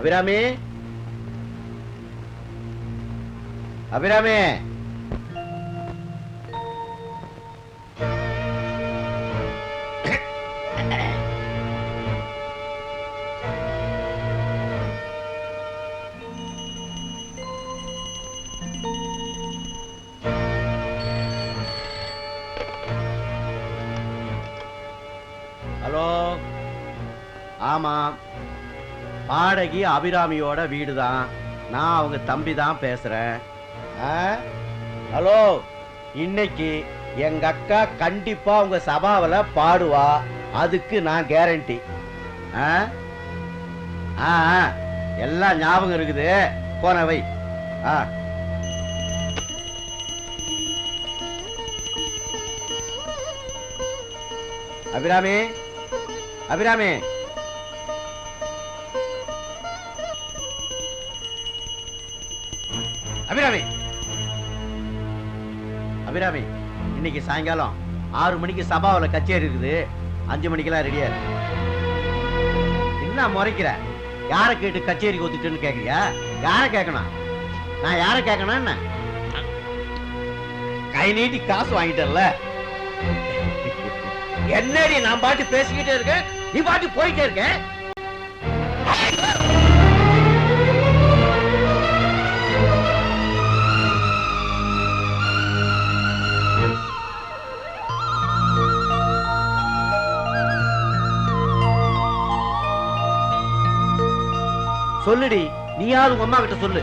Abirami, Abirami, hello. ஆமா, பாடகி அபிராமியோட வீடுதான். நான் அவங்க தம்பி தான் பேசுறேன். ஹலோ, இன்னைக்கு எங்க அக்கா கண்டிப்பா உங்க சபாவில பாடுவா, அதுக்கு நான் கேரண்டி. எல்லாம் ஞாபகம் இருக்குது, போனவை. அபிராமி, அபிராமி, அபிராமி, அபிராமி, இன்னைக்கு சாயங்காலம் 6 மணிக்கு சபாவில் கச்சேரி இருக்குது. 5 மணிக்கெல்லாம் ரெடியா இருக்கு. என்ன முறைக்கிற? யாரை கேட்டு கச்சேரிக்கு ஒத்துட்டுன்னு கேட்கறியா? யாரை கேட்கணும்? நான் யாரை கேட்கணும்? என்ன கை நீட்டி காசு வாங்கிட்டல? என்னடி நான் பாட்டு பேசிக்கிட்டே இருக்கேன், நீ பாட்டு போயிட்டே இருக்க. சொல்லுடி, நீயாவது உங்க அம்மா கிட்ட சொல்லு.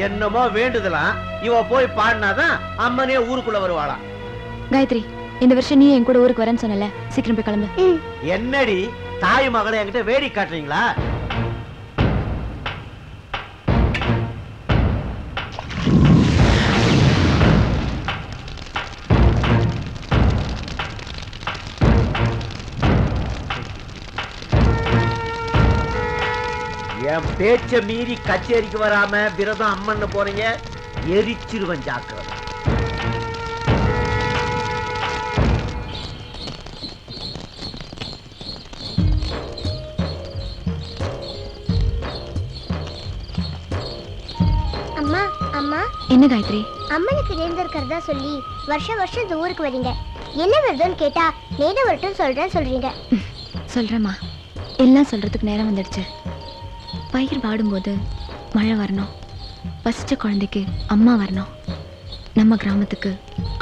என்னமோ வேண்டுதலாம், இவ போய் பாடினாதான் அம்மனே ஊருக்குள்ள வருவாளாம். காயத்ரி, இந்த வருஷம் நீ என் கூட ஊருக்கு வரேன்னு சொன்னல, சீக்கிரம் போய் கிளம்பு. என்னடி தாய் மகளை என்கிட்ட வேடி காட்டுறீங்களா? என் பேச்ச மீறி கச்சேரிக்கு வராம விரதம் அம்மன்னு போறீங்க, எரிச்சிருவன் ஜாக்கிரதை. அம்மா, அம்மா. என்ன காயத்ரி? அம்மனுக்கு நேர்ந்திருக்கிறதா சொல்லி வருஷம் வருஷம் இந்த ஊருக்கு வரீங்க. என்ன வருதுன்னு கேட்டா நேரம் வரட்டும் சொல்றீங்க. சொல்றேம்மா, எல்லாம் சொல்றதுக்கு நேரம் வந்துடுச்சு. பயிர் வாடும்போது மழை வரணும், பசிச்ச குழந்தைக்கு அம்மா வரணும், நம்ம கிராமத்துக்கு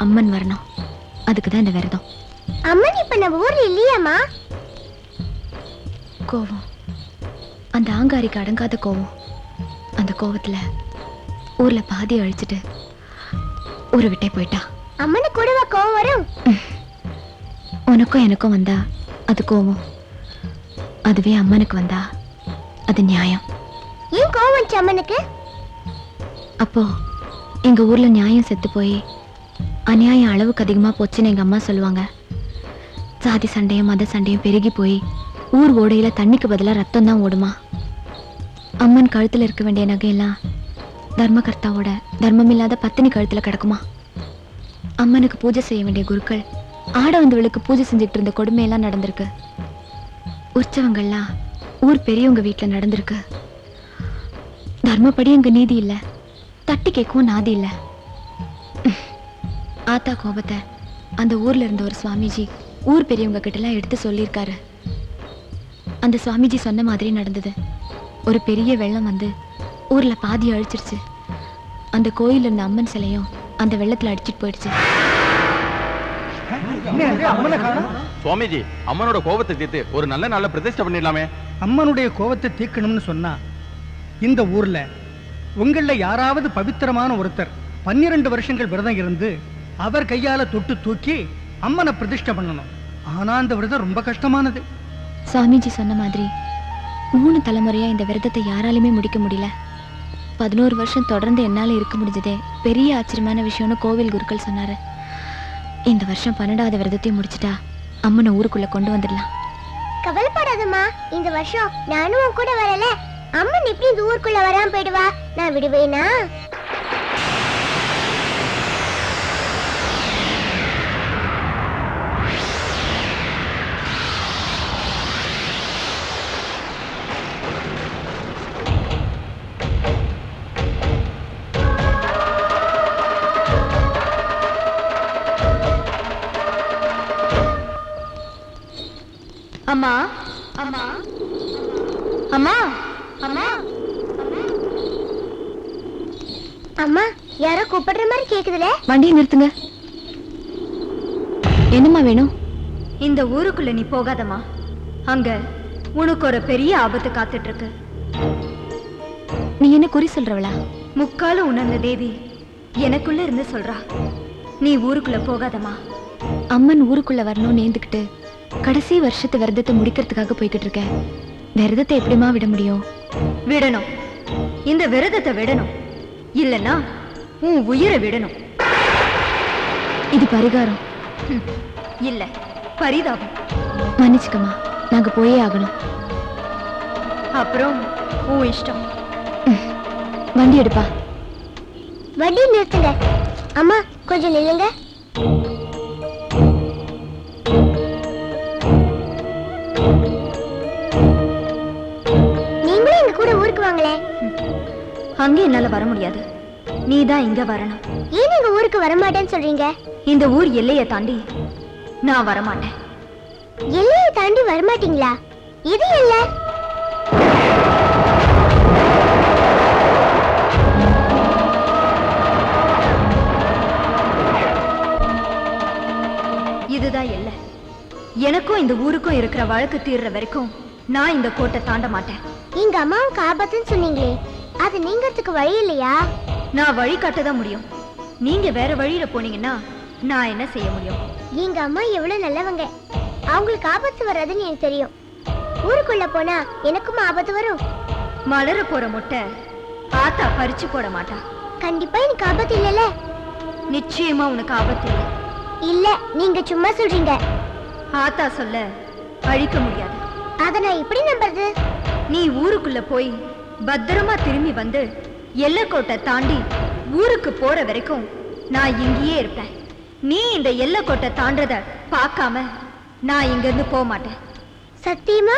அம்மன் வரணும். அதுக்கு தான் இந்த விரதம். அம்மன் இப்ப நம்ம ஊர்ல இல்லையாமா? கோவம், அந்த ஆங்காரிக்கு அடங்காத கோவம். அந்த கோவத்துல ஊர்ல பாதி அழிச்சிட்டு ஊரை விட்டே போயிட்டா. அம்மனு கூடவா கோவம் வரும்? உனக்கும் எனக்கும் வந்தா அது கோவம், அதுவே அம்மனுக்கு வந்தா அது நியாயம். ஏன் கோவம் வந்துச்சு அம்மனுக்கு? அப்போ எங்க ஊர்ல நியாயம் செத்து போய் அநியாயம் அளவுக்கு அதிகமா போச்சுன்னு எங்க அம்மா சொல்லுவாங்க. சாதி சண்டையும் மத சண்டையும் பெருகி போய் ஊர் ஓடையில தண்ணிக்கு பதிலா ரத்தம் தான் ஓடுமா. அம்மன் கழுத்துல இருக்க வேண்டிய நகையெல்லாம் தர்மகர்த்தாவோட தர்மம் இல்லாத பத்தினி கழுத்துல கிடக்குமா. அம்மனுக்கு பூஜை செய்ய வேண்டிய குருக்கள் ஆட வந்தவளுக்கு பூஜை செஞ்சுட்டு இருந்த கொடுமையெல்லாம் நடந்திருக்கு. உற்சவங்கள்லாம் ஊர் பெரியவங்க வீட்டுல நடந்திருக்கு. தர்மப்படி அங்க நீதி இல்ல, தட்டி கேட்கவும் நாதி இல்ல. ஆத்தா கோபத்தை அந்த ஊர்ல இருந்த ஒரு சுவாமிஜி ஊர் பெரியவங்க கிட்ட எல்லாம் எடுத்து சொல்லியிருக்காரு. அந்த சுவாமிஜி சொன்ன மாதிரி நடந்தது. ஒரு பெரிய வெள்ளம் வந்து ஊர்ல பாதி அழிச்சிருச்சு. அந்த கோயில் இருந்த அம்மன் சிலையும் அந்த வெள்ளத்துல அடிச்சிட்டு போயிடுச்சு. சுவாமிஜி, அம்மனோட கோபத்தை தீர்த்து ஒரு நல்ல நாள்ல பிரதிஷ்டை பண்ணிடலாமே. அம்மனுடைய கோபத்தை தீர்க்கணும்னு சொன்னா இந்த ஊர்ல உங்கள யாராவது பவித்திரமான ஒருத்தர் 12 வருஷங்கள் விரதம் இருந்து அவர் கையால தொட்டு தூக்கி அம்மனை பிரதிஷ்டை பண்ணணும். ஆனா அந்த விரதம் ரொம்ப கஷ்டமானது. சுவாமிஜி சொன்ன மாதிரி 3 தலைமுறையா இந்த விரதத்தை யாராலுமே முடிக்க முடியல. 11 வருஷம் தொடர்ந்து என்னால இருக்க முடிஞ்சதே பெரிய ஆச்சரியமான விஷயம்னு கோவில் குருக்கள் சொன்னாரு. இந்த வருஷம் 12வது விரதத்தையும் முடிச்சிட்டா அம்மனை ஊருக்குள்ள கொண்டு வந்துடலாம். கவலைப்படாதம்மா, இந்த வருஷம் நானும் உன் கூட வரல. அம்மன் எப்படி இந்த ஊருக்குள்ள வராம போயிடுவா? நான் விடுவேனா? அம்மா அம்மா அம்மா அம்மா அம்மா யாரோ கூப்பிடுற மாதிரி கேக்குதுல. வண்டியை நிறுத்துங்க. என்னம்மா வேணும்? இந்த ஊருக்குள்ள நீ போகாதம்மா. அங்க உனக்கு ஒரு பெரிய ஆபத்து காத்துட்டு இருக்கு. நீ என்ன குறி சொல்றவளா? முக்காலும் உணர்ந்த தேவி எனக்குள்ள இருந்து சொல்றா, நீ ஊருக்குள்ள போகாதம்மா. அம்மன் ஊருக்குள்ள வரணும்னு நேர்ந்துக்கிட்டு கடைசி வருஷத்து விரதத்தை முடிக்கிறதுக்காக போய்கிட்டு இருக்கேன். விரதத்தை எப்படிமா விட முடியும்? விடணும், இந்த விரதத்தை விடணும், இல்லைன்னா உன் உயிரை விடணும். இது பரிகாரம் இல்ல, பரிதாபம். மன்னிச்சுக்கம்மா, நாங்க போயே ஆகணும். அப்புறம் உன் இஷ்டம். வண்டி எடுப்பா. வண்டி நிறுத்துங்க. அம்மா கொஞ்சம் நில்லுங்க. நீங்களும் எங்க கூட ஊருக்கு வாங்களே. அங்கே என்னால வர முடியாது, நீ தான் இங்க வரணும். ஏன் நீங்க ஊருக்கு வரமாட்டேன்னு சொல்றீங்க? இந்த ஊர் எல்லையை தாண்டி நான் வரமாட்டேன். எல்லையை தாண்டி வரமாட்டீங்களா? இது இல்ல. இதுதான் எல்லை. எனக்கும் இந்த ஊருக்கும் இருக்கிற வழக்கு தீர்ற வரைக்கும் நான் இந்த கோட்டை தாண்ட மாட்டேன். எங்க அம்மாவுக்கு ஆபத்துன்னு சொன்னீங்களே, அது நீங்கிறதுக்கு வழி இல்லையா? நான் வழி காட்டதான் முடியும். நீங்க வேற வழியில போனீங்கன்னா நான் என்ன செய்ய முடியும்? எங்க அம்மா எவ்வளவு நல்லவங்க. அவங்களுக்கு ஆபத்து வராதுன்னு எனக்கு தெரியும். ஊருக்குள்ள போனா எனக்கும் ஆபத்து வரும். மலர போற முட்டை ஆத்தா பறிச்சு போட மாட்டா. கண்டிப்பா எனக்கு ஆபத்து இல்லல. நிச்சயமா உனக்கு ஆபத்து இல்லை. இல்ல, நீங்க சும்மா சொல்றீங்க. ஆத்தா சொல்ல அழிக்க முடியாது. அத நான் எப்படி நம்புறது? நீ ஊருக்குள்ள போய் பத்திரமா திரும்பி வந்து எல்லைக்கோட்டை தாண்டி ஊருக்கு போற வரைக்கும் நான் இங்கேயே இருப்பேன். நீ இந்த எல்லைக்கோட்டை தாண்டத பார்க்காம நான் இங்க இருந்து போக மாட்டேன். சத்தியமா?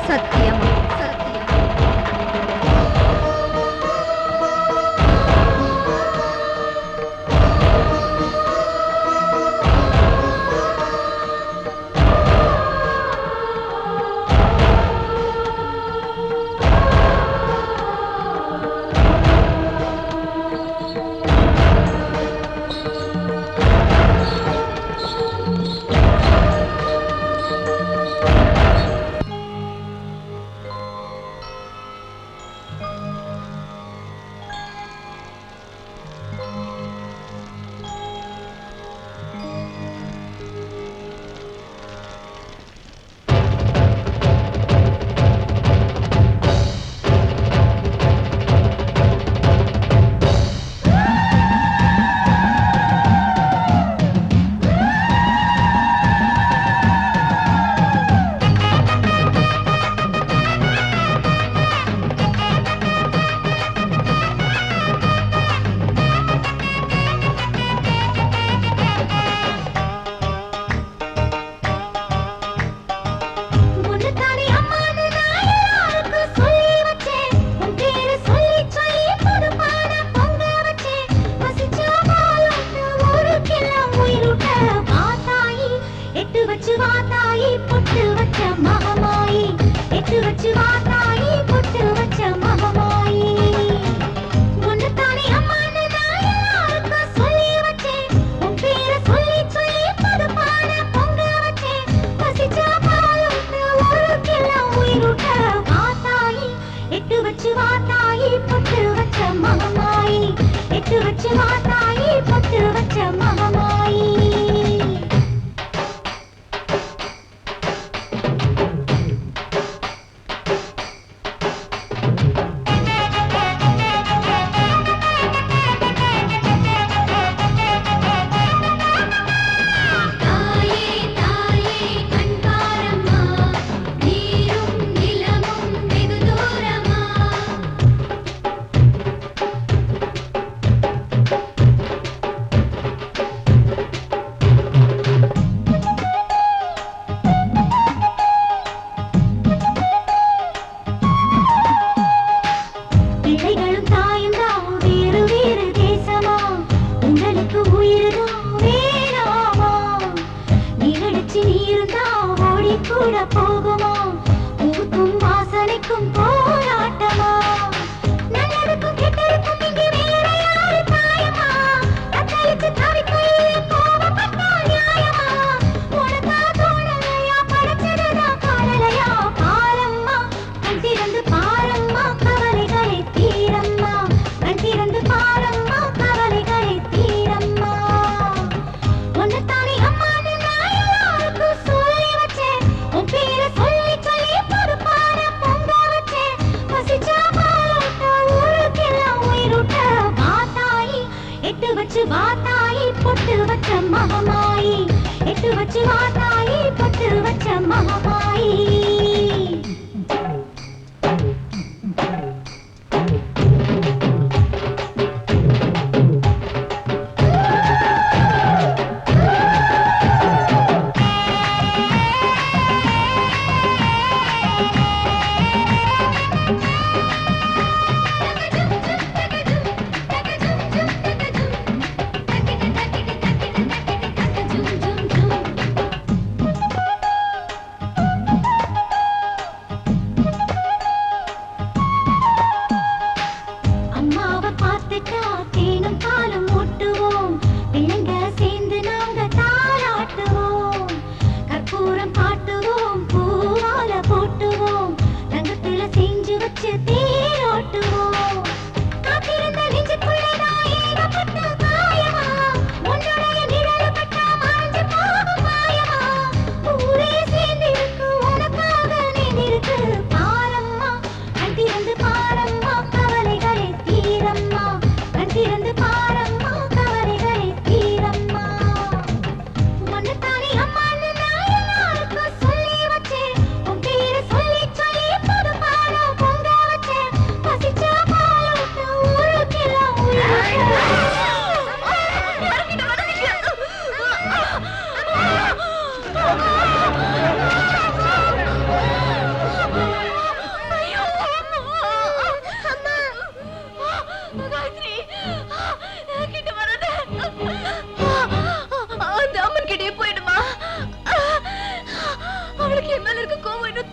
சத்தியம், சத்தியம்.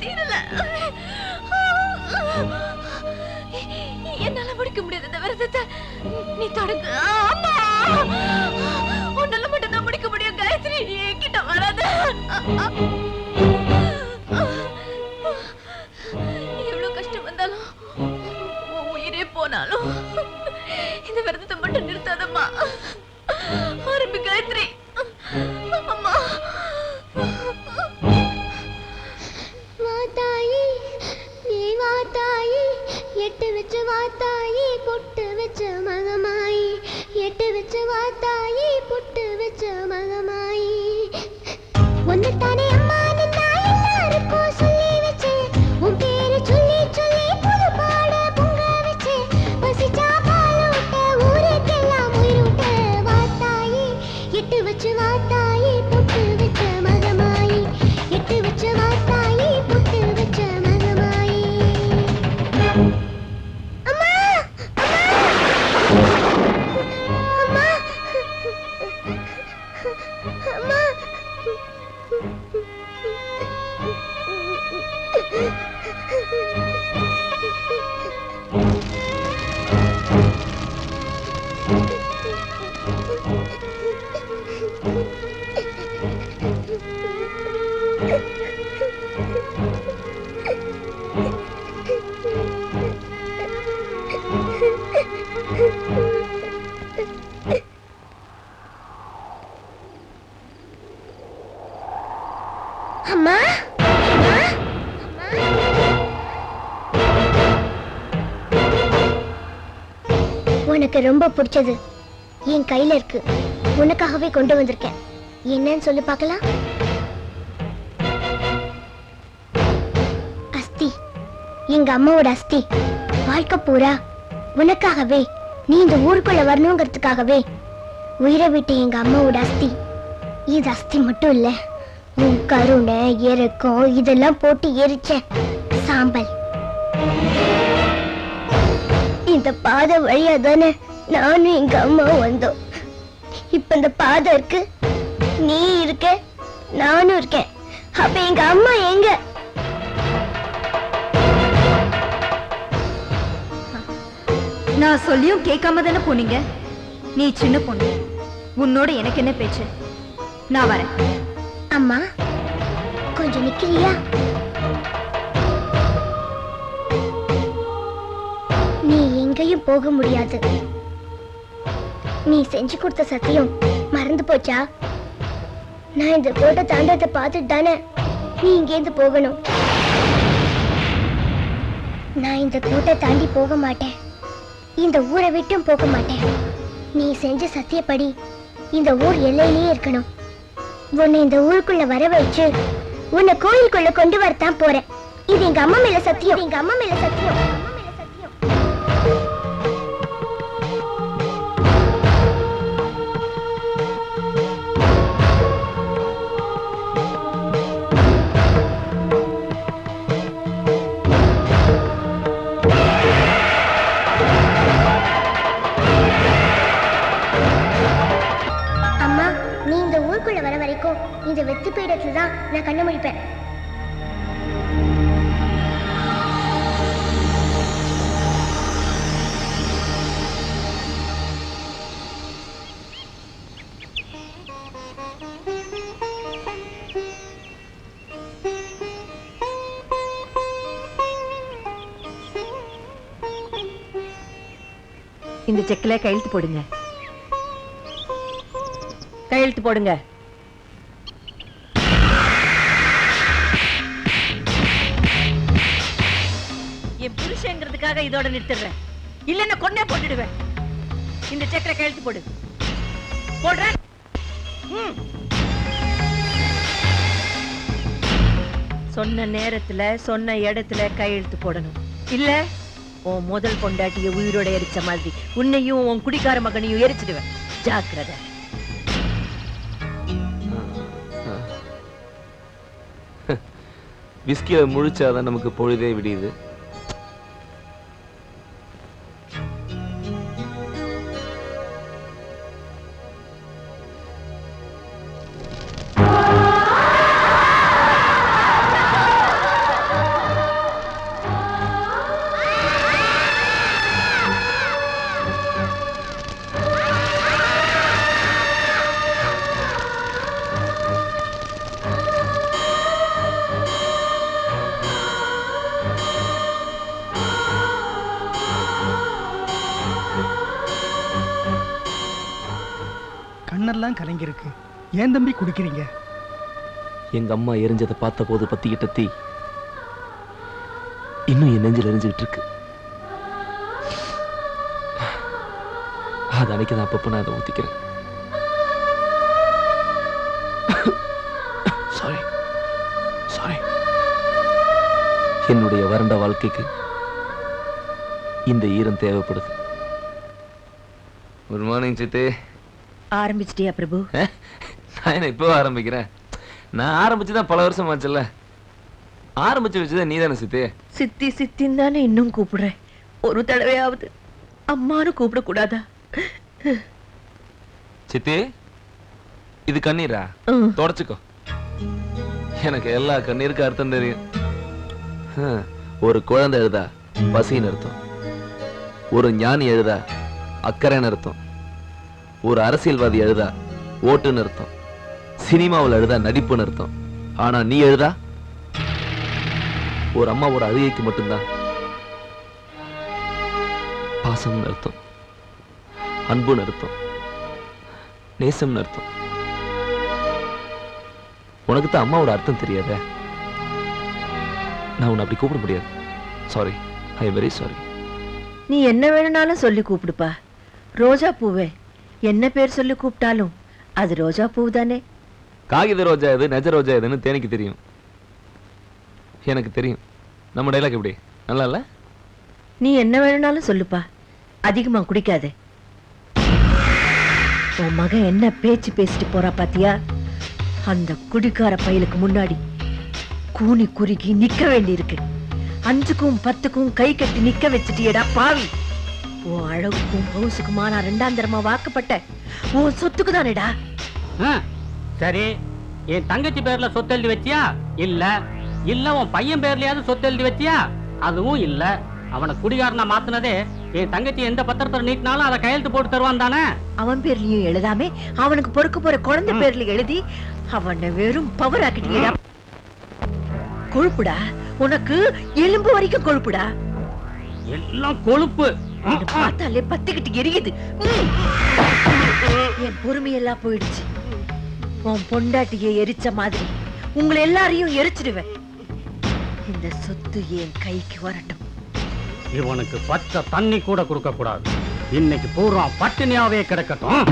தீரல. என்னால முடிக்க முடியாது இந்த விரதத்தை. நீ தொடங்க. அம்மா, உன்னால மட்டும் தான் முடிக்க முடியும் காயத்ரி. என்கிட்ட வராத. எவ்வளவு கஷ்டம் வந்தாலும் உன் உயிரே போனாலும் இந்த விரதத்தை மட்டும் நிறுத்தாதம்மா. ஆரம்பி காயத்ரி. அம்மா, வாத்தாயி நீ வாத்தாயி, எட்டு வச்சு வாத்தாயி, பொட்டு வச்ச மகமாயி, எட்டு வச்சு வாத்தாயி, பொட்டு வச்ச மகமாயி. ஒன்னுத்தானே அம்மா நின்னா எல்லாருக்கும் சொல்லி வச்சு, உன் பேரு சொல்லி சொல்லி புது பாட பொங்க வச்சு, பசிச்சா பாலூட்ட ஊருக்கெல்லாம் உயிரூட்ட. வாத்தாயி எட்டு வச்சு வாத்தாயி, பொட்டு வச்ச மகமாயி, எட்டு வச்சு வாத்தாயி, பொட்டு வச்ச மகமாயி. அம்மா அம்மா அம்மா அம்மா உனக்கு ரொம்ப பிடிச்சது என் கையில இருக்கு. உனக்காகவே கொண்டு வந்திருக்கேன். என்னன்னு சொல்லி பார்க்கலாம். அஸ்தி, எங்க அம்மாவோட அஸ்தி. வாழ்க்கை பூரா உனக்காகவே, நீ இந்த ஊருக்குள்ள வரணுங்கிறதுக்காகவே உயிரை விட்டு எங்க அம்மாவோட அஸ்தி. இது அஸ்தி மட்டும் இல்ல, உன் கருணை இறக்கம் இதெல்லாம் போட்டு எரிச்ச சாம்பல். இந்த பாதை வழியா தானே நானும் எங்க அம்மா வந்தோம். இப்ப இந்த பாதை இருக்கு, நீ இருக்க, நானும் இருக்கேன். அப்ப எங்க அம்மா எங்க? நான் சொல்லியும் கேட்காம தானே போனீங்க. நீ சின்ன பொண்ணு, உன்னோட எனக்கு என்ன பேச்சு? நான் வரேன். அம்மா கொஞ்சம் நிக்கிறியா? நீ எங்கேயும் போக முடியாது. நீ செஞ்சு கொடுத்த சத்தியம் மறந்து போச்சா? நான் இந்த கோட்டை தாண்டத்தை பார்த்துட்டு தானே நீ இங்கேருந்து போகணும். நான் இந்த கோட்டை தாண்டி போக மாட்டேன். இந்த ஊரை விட்டும் போக மாட்டேன். நீ செஞ்ச சத்தியப்படி இந்த ஊர் எல்லையிலேயே இருக்கணும். உன்னை இந்த ஊருக்குள்ள வர வச்சு உன்னை கோயிலுக்குள்ள கொண்டு வரத்தான் போறேன். இது எங்க அம்மா மேல சத்தியம். எங்க அம்மா மேல சத்தியம். அம்மா, நீ இந்த ஊருக்குள்ள வர வரைக்கும் இந்த வெத்து பீடத்துல தான் நான் கண்ணு முடிப்பேன். இந்த செக்ல கையெழுத்து போடுங்க. கையெழுத்து போடுங்க. என் புருஷங்கிறதுக்காக இதோட நிறுத்துறேன். இல்லன்னா கொன்னே போட்டுடுவேன். இந்த செக்ல கையெழுத்து போடு. போடுறேன். சொன்ன நேரத்துல சொன்ன இடத்துல கையெழுத்து போடணும். இல்ல உன் முதல் பொண்டாட்டிய உயிரோட எரிச்ச மாதிரி உன்னையும் உன் குடிக்கார மகனையும் எரிச்சிடுவேன். ஜாக்கிரதை. விஸ்கியை முழிச்சாதான் நமக்கு பொழுதே விடியுது. கண்ணெல்லாம் கலங்கிருக்கு. ஏன் தம்பி குடிக்கிறீங்க? எங்க அம்மா எரிஞ்சதை பார்த்த போது பத்திக்கிட்ட தீ இன்னும் என் நெஞ்சில் எரிஞ்சுக்கிட்டு இருக்கு. அது அன்னைக்கு தான் அப்பப்போ நான் அதை ஊத்திக்கிறேன். Sorry sorry. என்னுடைய வறண்ட வாழ்க்கைக்கு இந்த ஈரம் தேவைப்படுது. குட் மார்னிங் சித்தே. ஆரம்பிச்சிட்டியா பிரபு? நான் என்ன இப்போ ஆரம்பிக்கிறேன்? நான் ஆரம்பிச்சுதான் பல வருஷம் ஆச்சுல்ல. ஆரம்பிச்சு வச்சுதான் நீ தானே சித்தே. சித்தி சித்தின்னு தானே இன்னும் கூப்பிடுறேன். ஒரு தடவையாவது அம்மானு கூப்பிடக்கூடாதா? சித்தி, இது கண்ணீரா? தொடச்சுக்கோ. எனக்கு எல்லா கண்ணீருக்கு அர்த்தம் தெரியும். ஒரு குழந்தை எழுதா பசின்னு அர்த்தம், ஒரு ஞானி எழுதா அக்கறைன்னு அர்த்தம், ஒரு அரசியல்வாதி எழுதா ஓட்டுன்னு அர்த்தம், சினிமாவில் எழுதா நடிப்புன்னு அர்த்தம். ஆனா நீ எழுதா ஒரு அம்மாவோட அழுகைக்கு மட்டும்தான் பாசம்னு அர்த்தம், அன்புன்னு அர்த்தம், நேசம்னு அர்த்தம். உனக்கு தான் அம்மாவோட அர்த்தம் தெரியாத. நான் உன்னை அப்படி கூப்பிட முடியாது. Sorry, I am very sorry. நீ என்ன வேணும்னாலும் சொல்லி கூப்பிடுப்பா. ரோஜா பூவே என்ன பேர் சொல்லி கூப்பிட்டாலும் அது ரோஜா பூ தானே. காகித ரோஜா எது நெஜ ரோஜா எதுன்னு தேனிக்கு தெரியும், எனக்கு தெரியும். நம்ம டைலாக் எப்படி நல்லா இல்ல? நீ என்ன வேணும்னாலும் சொல்லுப்பா, அதிகமா குடிக்காதே. உன் மகன் என்ன பேச்சு பேசிட்டு போறா பாத்தியா? அந்த குடிக்கார பயலுக்கு முன்னாடி கூனி குறுகி நிக்க வேண்டி இருக்கு. 5க்கும் 10க்கும் கை கட்டி நிக்க வச்சுட்டியடா பாவி. உன் அழகுக்கும் பவுசுக்குமா நான் 2ஆம் தரமா வாக்கப்பட்ட உன் சொத்துக்கு தானேடா. சரி, என் தங்கச்சி பேர்ல சொத்து எழுதி வச்சியா? இல்ல. இல்ல உன் பையன் பேர்லயாவது சொத்து எழுதி வச்சியா? அதுவும் இல்ல. அவனை குடிகாரனா மாத்தினதே என் தங்கச்சி எந்த பத்திரத்தை நீட்டினாலும் அதை கையெழுத்து போட்டு தருவான் தானே. அவன் பேர்லயும் எழுதாமே அவனுக்கு பொறுக்க போற குழந்தை பேர்ல எழுதி அவனை வெறும் பவர் ஆக்கிட்டீங்கடா. கொழுப்புடா உனக்கு, எலும்பு வரைக்கும் கொழுப்புடா. எல்லாம் கொழுப்பு. பார்த்தாலே பத்திக்கிட்டு எரியுது. என் பொறுமையெல்லாம் போயிடுச்சு. உன் பொண்டாட்டியை எரிச்ச மாதிரி உங்களை எல்லாரையும் எரிச்சிடுவேன். இந்த சொத்து என் கைக்கு வரட்டும். இவனுக்கு பச்சை தண்ணி கூட கொடுக்க கூடாது. இன்னைக்கு பூரா பட்டினியாவே கிடக்கட்டும்.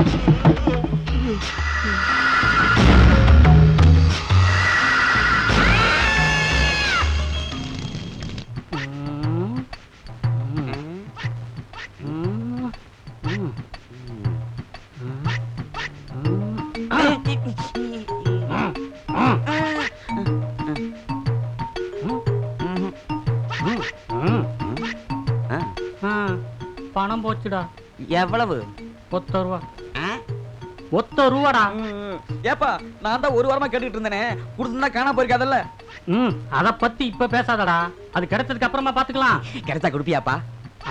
பணம் போச்சுடா. எவ்வளவு? 10 ரூபா. 10 ரூபாடா. ஏப்பா, நான் தான் ஒரு வாரமா கேட்டுட்டு இருந்தேனே, கொடுத்துனா காணா போயிருக்காதல்ல. அத பத்தி இப்ப பேசாதடா. அது கிடைச்சதுக்கு அப்புறமா பாத்துக்கலாம். கிடைச்சா கொடுப்பியாப்பா?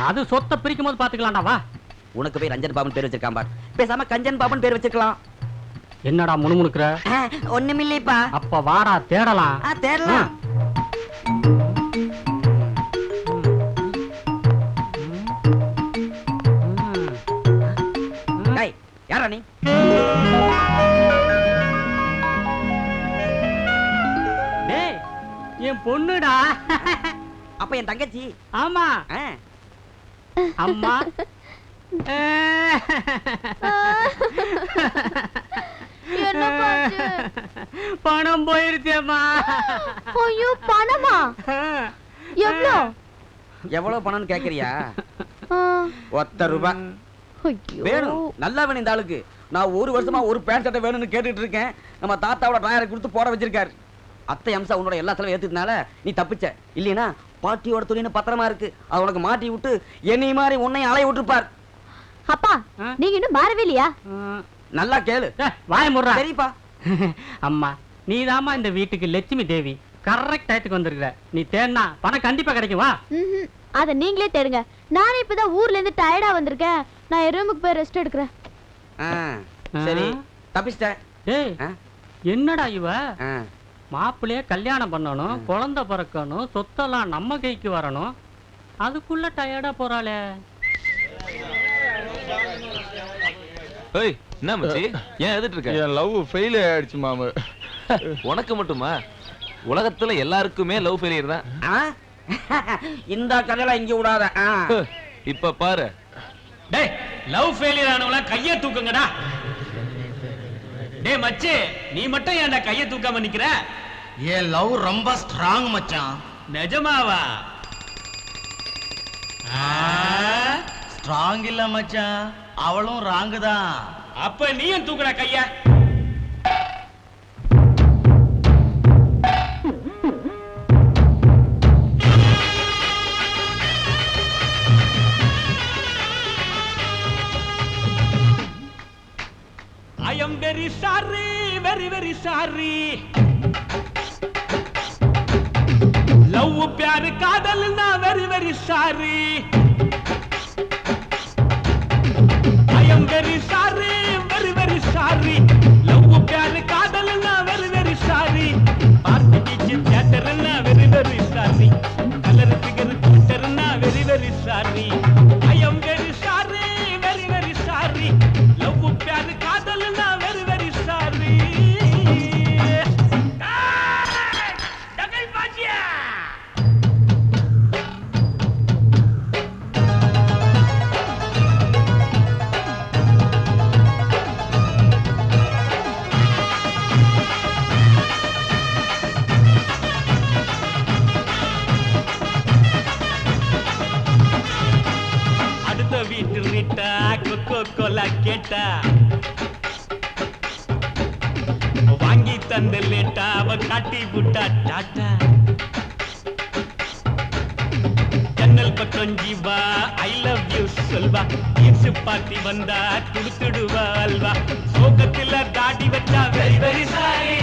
அது சொத்தை பிரிக்கும் போது பாத்துக்கலாம்டா. வா. உனக்கு போய் ரஞ்சன் பாபன் பேர் வச்சிருக்கான் பார், பேசாம கஞ்சன் பாபன் பேர் வச்சிருக்கலாம். என்னடா முணுமுணுக்குற? ஒண்ணுமில்லைப்பா. அப்ப வாடா தேடலாம். தேடலாம். யாரா நீ? டேய், என் பொண்ணுடா. அப்ப என் தங்கச்சி. ஆமா. அம்மா. பணம் போயிருச்சேம்மா. ஐயோ, பணமா? எவ்வளோ? எவ்வளவு பணம்னு கேக்குறியா? 10 ரூபாய் வேணும். நல்லா வேணும் இந்த ஆளுக்கு. நான் ஒரு வருஷமா ஒரு பேண்ட் சட்டை வேணும்னு கேட்டுட்டு இருக்கேன். நம்ம தாத்தாவோட டிராயரை கொடுத்து போட வச்சிருக்காரு. அத்தை அம்சா உன்னோட எல்லா செலவும் ஏத்துனால நீ தப்பிச்ச. இல்லையா பாட்டியோட துணின்னு பத்திரமா இருக்கு. அது உனக்கு மாட்டி விட்டு என்னை மாதிரி உன்னையும் அலைய விட்டுருப்பார். அப்பா, நீங்க இன்னும் மாறவே இல்லையா? நல்லா கேளு. வாய முடுறா. சரிப்பா. அம்மா, நீதாம்மா இந்த வீட்டுக்கு லட்சுமி தேவி. கரெக்ட் டயத்துக்கு வந்திருக்க. நீ தேடினா பணம் கண்டிப்பா கிடைக்கும். வா. அத நீங்களே தேடுங்க. நானே இப்பதான் ஊர்ல இருந்து டயர்டா வந்திருக்கேன். நான் என் ரூமுக்கு போய் ரெஸ்ட் எடுக்கிறேன். சரி, தப்பிச்சிட்ட. டேய், என்னடா இவ? மாப்பிள்ளைய கல்யாணம் பண்ணணும், குழந்தை பிறக்கணும், சொத்தெல்லாம் நம்ம கைக்கு வரணும். அதுக்குள்ள டயர்டா போறாளே. ஏய், என்ன மச்சி ஏன் எழுதிட்டு இருக்க? என் லவ் ஃபெயில் ஆயிடுச்சு மாமா. உனக்கு மட்டுமா? உலகத்துல எல்லாருக்குமே லவ் ஃபெயிலியர் தான். இந்த கதையில இங்க விடாத. இப்ப பாரு. டேய் லவ் ஃபெயிலியர் ஆனவள கைய தூக்குங்கடா. டேய் மச்சி நீ மட்டும் ஏன்டா கைய தூக்காம நிக்கிற? என் லவ் ரொம்ப ஸ்ட்ராங் மச்சான். நிஜமாவா? ஸ்ட்ராங் இல்ல மச்சான், அவளும் ராங்கு தான். அப்ப நீயும் தூக்குடா கைய. I am very sorry, very very sorry. Love प्यार कादल ना very very sorry. I am very sorry, very very sorry. Love प्यार कादल ना very very sorry. पार्टी बीच theater ना very very sorry. Color figure theater ना very very sorry. I am very sorry, very very sorry. Love प्यार कादल ना very very sorry. डगल बाजिया. அடுத்த வீட்டு Rita Coca Cola கேட்டா வாங்கி தந்த லேட்டா அவ காட்டி விட்டா டாட்டா. ஜன்னல் பக்கம் ஜீவா ஐ லவ் யூ சொல்வா. இன்சு பாட்டி வந்தா குடுத்துடுவா அல்வா. சோகத்துல தாடி வச்சா வெரி வெரி சாரி.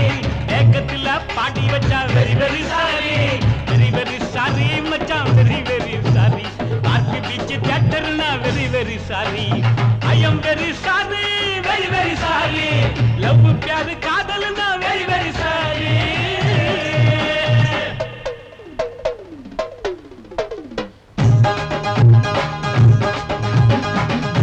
ஏக்கத்துல பாட்டி வச்சா very very sorry. Very very sorry மச்சான் very very sorry. Party beach தியேட்டர்னா very very sorry. I am very sorry, very very sorry. Love प्यार காதல்னா வெரி வெரி சாரி.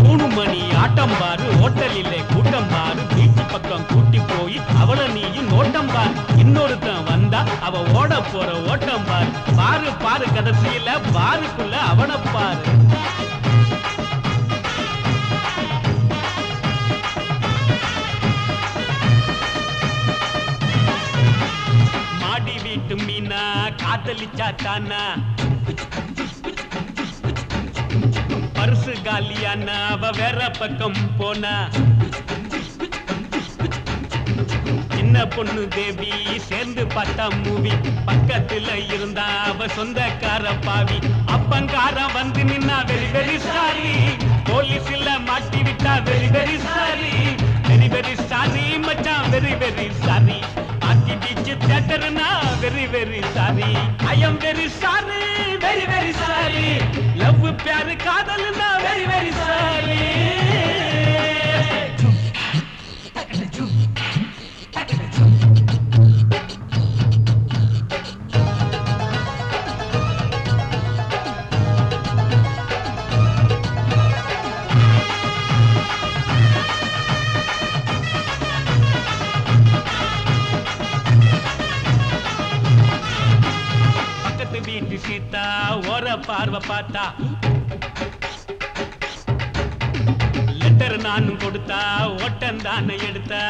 மூணு மணி ஆட்டம் பாரு, ஹோட்டலில் கூட்டம் பாரு. பீச் பக்கம் கூட்டி போய் அவள நீயும் நோட்டம் பாரு. இன்னொருத்தன் வந்தா அவ ஓட போற ஓட்டம் பாரு. பாரு பாரு கடைசியில பாருக்குள்ள அவனை பாரு. மாடி வீட்டு மீனா காதலிச்சா தானா. பர்சு காலியானா அவ வேற பக்கம் போனா. சின்ன பொண்ணு தேவி சேர்ந்து பார்த்தா மூவி. பக்கத்துல இருந்தா அவ சொந்தக்கார பாவி. அப்பங்கார வந்து நின்னா வெரி வெரி சாரி. போலீஸ்ல மாட்டி விட்டா very very sorry. Very very sorry மச்சான் very very sorry. Party beach தியேட்டர்னா very very sorry. I am very sorry, very very sorry. Love प्यार காதல்னா வெரி வெரி சாரி. பக்கத்து வீட்டு சீதா ஒரு பார்வை பார்த்தா. லெட்டர் நானும் கொடுத்தா ஓட்டம் தானே எடுத்தா.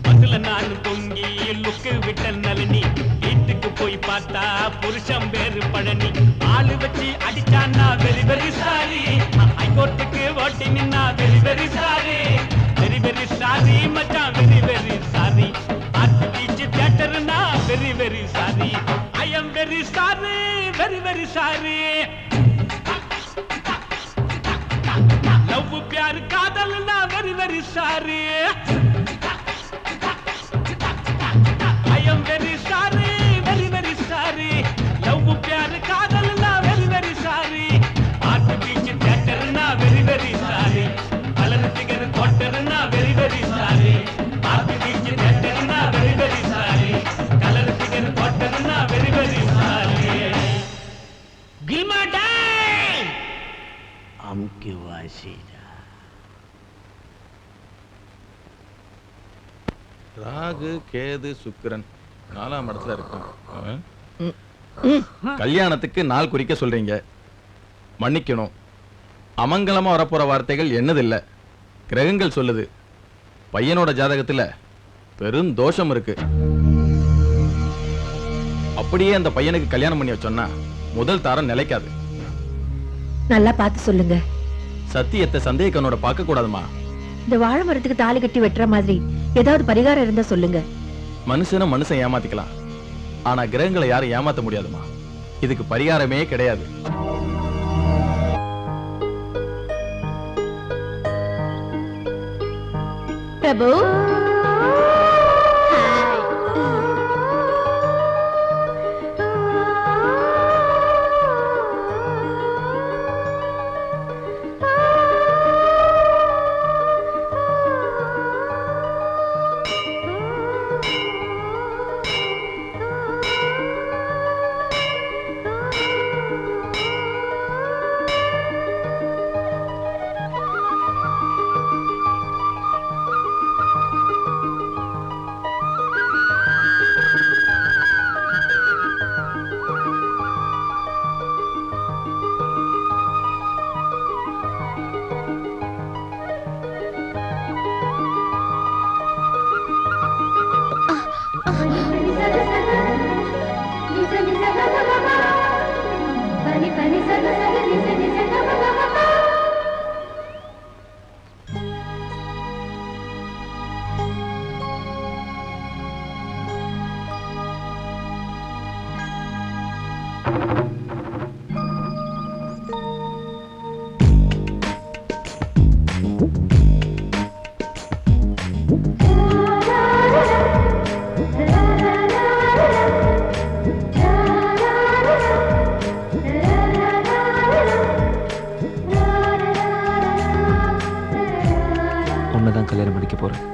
பஸ்ல நானும் தொங்கி லுக்கு விட்ட நளினி. வீட்டுக்கு போய் பார்த்தா புருஷன் பேரு பழனி. ஆளு வச்சு அடிச்சான்னா வெரி வெரி சாரி. ஹைகோர்ட்டுக்கு ஓட்டி நின்னா very very sorry. Very very sorry மச்சான் very very sorry. Party beach தியேட்டர்னா very very sorry. I am very sorry, very very sorry. Love प्यार காதல்னா very very sorry. I am very sorry, very very sorry. Love प्यार காதல்னா very very sorry. Party beach தியேட்டர்னா very very sorry. Colour figure குவார்ட்டர்னா very very sorry. Party beach தியேட்டர்னா very very sorry. Colour figure குவார்ட்டர்னா very very sorry. கில்மா டே हमके वासीदा ராகு கேது சுக்கிரன் 4ஆம் இடத்துல இருக்கும். கல்யாணத்துக்கு நாள் குறிக்க சொல்றீங்க. மன்னிக்கணும், அமங்கலமா வரப்போற வார்த்தைகள் என்னதில்லை. கிரகங்கள் சொல்லுது பையனோட ஜாதகத்துல பெரும் தோஷம் இருக்கு. அப்படியே அந்த பையனுக்கு கல்யாணம் பண்ணி வச்சோன்னா முதல் தாரம் நிலைக்காது. நல்லா பார்த்து சொல்லுங்க. சத்தியத்தை சந்தேகனோட பார்க்க கூடாதுமா. இந்த வாழை மரத்துக்கு தாலி கட்டி வெட்டுற மாதிரி ஏதாவது பரிகாரம் இருந்தா சொல்லுங்க. மனுஷனை மனுஷன் ஏமாத்திக்கலாம், ஆனா கிரகங்களை யாரும் ஏமாத்த முடியாதுமா. இதுக்கு பரிகாரமே கிடையாது. பிரபு உன்னதான் கல்யாணம் பண்ணிக்க போறேன்.